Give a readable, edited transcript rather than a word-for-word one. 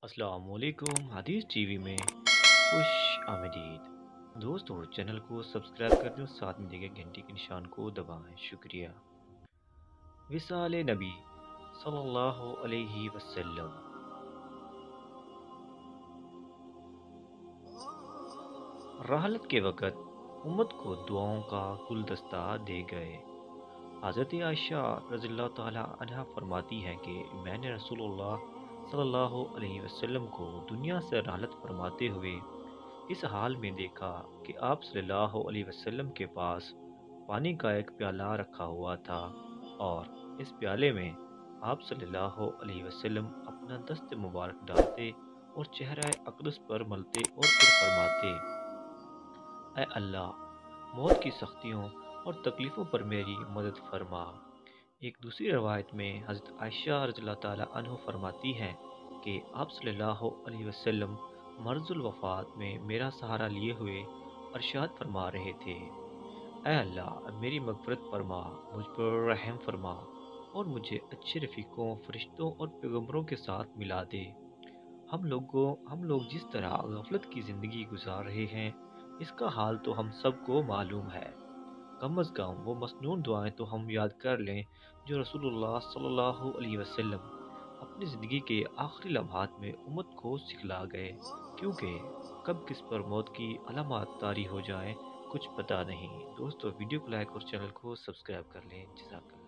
अस्सलाम वालेकुम। हदीस टीवी में खुश आमदीद। दोस्तों, चैनल को सब्सक्राइब कर दें और साथ में दिए घंटी के निशान को दबाएं। शुक्रिया। विसाल नबी सल्लल्लाहु अलैहि वसल्लम। राहलत के वक़्त उम्मत को दुआओं का गुलदस्ता दे गए। हज़रत आयशा रज़ियल्लाहु ताला अन्हा फरमाती हैं कि मैंने रसूलुल्लाह सल्लल्लाहु अलैहि वसल्लम को दुनिया से राहलत फरमाते हुए इस हाल में देखा कि आप सल्लल्लाहु अलैहि वसल्लम के पास पानी का एक प्याला रखा हुआ था और इस प्याले में आप सल्लल्लाहु अलैहि वसल्लम अपना दस्त मुबारक डालते और चेहरा अक़दस पर मलते और फिर फरमाते, ऐ अल्लाह, मौत की सख्तियों और तकलीफ़ों पर मेरी मदद फरमा। एक दूसरी रवायत में हज़रत आयशा रज़ियल्लाहु ताला अन्हा फरमाती हैं कि आप सल्लल्लाहु अलैहि वसल्लम मर्ज़ुल वफ़ात में मेरा सहारा लिए हुए अरशाद फरमा रहे थे, ऐ अल्लाह, मेरी मग़फ़िरत फरमा, मुझ पर रहम फरमा और मुझे अच्छे रफ़ीकों, फ़रिश्तों और पैगम्बरों के साथ मिला दे। हम लोग जिस तरह गफलत की ज़िंदगी गुजार रहे हैं, इसका हाल तो हम सबको मालूम है। कम अज़ कम वो मसनून दुआएं तो हम याद कर लें जो रसूलुल्लाह सल्लल्लाहु अलैहि वसल्लम अपनी ज़िंदगी के आखिरी लम्हात में उम्मत को सिखला गए, क्योंकि कब किस पर मौत की अलामात तारी हो जाएं कुछ पता नहीं। दोस्तों, वीडियो को लाइक और चैनल को सब्सक्राइब कर लें। जज़ाकल्लाह।